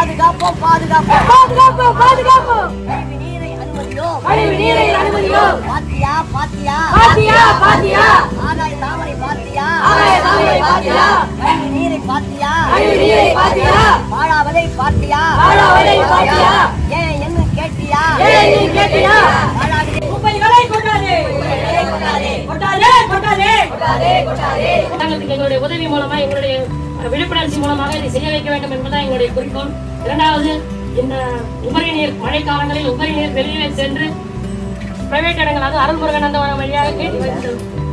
பாதுகாப்போம் பாதுகாப்போம் பாதுகாப்போம் பாதுகாப்போம். கழிவு நீரை அனுமதியோம் கழிவு நீரை அனுமதியோம். பாத்தியா பாத்தியா பாத்தியா பாத்தியா ஆகாய தாமரை பாத்தியா ஆகாய தாமரை பாத்தியா. கழிவு நீரை பாத்தியா கழிவு நீரை பாத்தியா. பாழாவதை பாத்தியா பாழாவதை பாத்தியா. ஏன் என்ன கேட்டியா ஏன் என்ன கேட்டியா. குப்பைகளை கொட்டாதே கொட்டாதே கொட்டாதே கொட்டாதே கொட்டாதே கொட்டாதே. எங்களுடைய உதவி மூலமா எங்களுடைய விழிப்புணர்ச்சி மூலமாக இதை செய்ய வைக்க வேண்டும் என்பதுதான் எங்களுடைய குறிக்கோள். இரண்டாவது, இந்த உபரி நீர் மழை காலங்களில் உபரி நீர் வெளியே சென்று பிரைவேட் இடங்களாக அருள்முருகநந்தவரம் வழியாக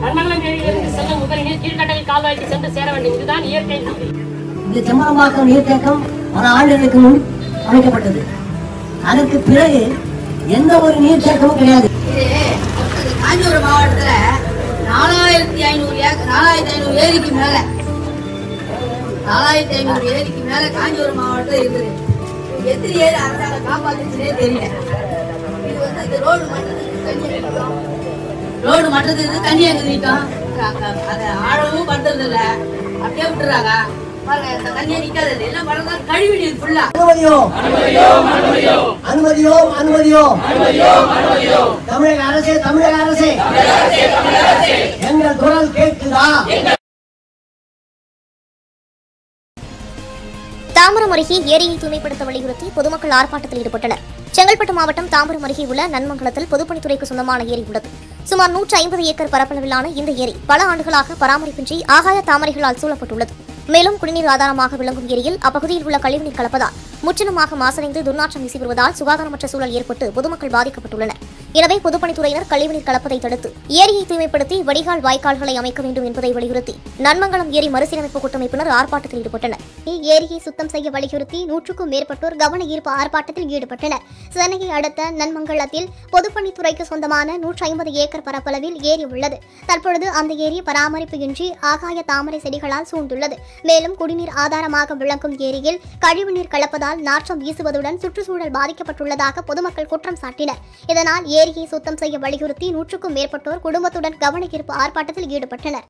நன்மங்கலம் ஏரியிலிருந்து செல்லும் உபரி நீர் கீழ்கட்டளை கால்வாய்க்கு சென்று சேர வேண்டும். இதுதான் இயற்கை. இந்த செம்பரம்பாக்கம் நீர்த்தேக்கம் பல ஆண்டுகளுக்கு முன் அமைக்கப்பட்டது. அதற்கு பிறகு எந்த ஒரு நீர்த்தேக்கமும் கிடையாது. காஞ்சிபுரம் மாவட்டத்துல 4500 ஏரிக்கு மேல 4500 ஏரிக்கு மேல காஞ்சிபுரம் மாவட்டத்துல இருக்குது. எத்தனை ஏரி அரசாங்கம் காப்பாத்துச்சுன்னே தெரியல. இது வந்து இந்த ரோடு மட்டத்துக்கு தண்ணி எங்க நிற்கும். அதை ஆழமும் பண்றது இல்ல, அப்படியே விட்டுறாங்க. தண்ணியை நிக்காது. என்ன பண்ணா கழிவு நீர் ஃபுல்லா. அனுமதியோம் தமிழக அரசே தமிழக அரசே எங்கள் குரல் கேட்குதா. தாம்பரம் அருகே ஏரியை தூய்மைப்படுத்த வலியுறுத்தி பொதுமக்கள் ஆர்ப்பாட்டத்தில் ஈடுபட்டனர். செங்கல்பட்டு மாவட்டம் தாம்பரம் அருகே உள்ள நன்மங்கலத்தில் பொதுப்பணித்துறைக்கு சொந்தமான ஏரி உள்ளது. சுமார் 150 ஏக்கர் பரப்பளவிலான இந்த ஏரி பல ஆண்டுகளாக பராமரிப்பின்றி ஆகாய தாமரைகளால் சூழப்பட்டுள்ளது. மேலும் குடிநீர் ஆதாரமாக விளங்கும் ஏரியில் அப்பகுதியில் உள்ள கழிவுநீர் கலப்பதால் முற்றிலுமாக மாசடைந்து துர்நாற்றம் வீசி வருவதால் சுகாதாரமற்ற சூழல் ஏற்பட்டு பொதுமக்கள் பாதிக்கப்பட்டுள்ளனர். எனவே பொதுப்பணித்துறையினர் கழிவுநீர் கலப்பதை தடுத்து ஏரியை தூய்மைப்படுத்தி வடிகால் வாய்க்கால்களை அமைக்க வேண்டும் என்பதை வலியுறுத்தி நன்மங்கலம் ஏரி மறுசீரமைப்பு கூட்டமைப்பினர் ஆர்ப்பாட்டத்தில் ஈடுபட்டனர். ஏரியை சுத்தம் செய்ய வலியுறுத்தி 100க்கும் மேற்பட்டோர் கவன ஈர்ப்பு ஆர்ப்பாட்டத்தில் ஈடுபட்டனர். சென்னையை அடுத்த நன்மங்கலத்தில் பொதுப்பணித்துறைக்கு சொந்தமான 150 ஏக்கர் பரப்பளவில் ஏரி உள்ளது. தற்பொழுது அந்த ஏரி பராமரிப்பு இன்றி ஆகாய தாமரை செடிகளால் சூழ்ந்துள்ளது. மேலும் குடிநீர் ஆதாரமாக விளங்கும் ஏரியில் கழிவுநீர் கலப்பதால் நாற்றம் வீசுவதுடன் சுற்றுச்சூழல் பாதிக்கப்பட்டுள்ளதாக பொதுமக்கள் குற்றம் சாட்டினர். இதனால் ஏரியை சுத்தம் செய்ய வலியுறுத்தி 100க்கும் மேற்பட்டோர் குடும்பத்துடன் கவன ஈர்ப்பு ஆர்ப்பாட்டத்தில் ஈடுபட்டனர்.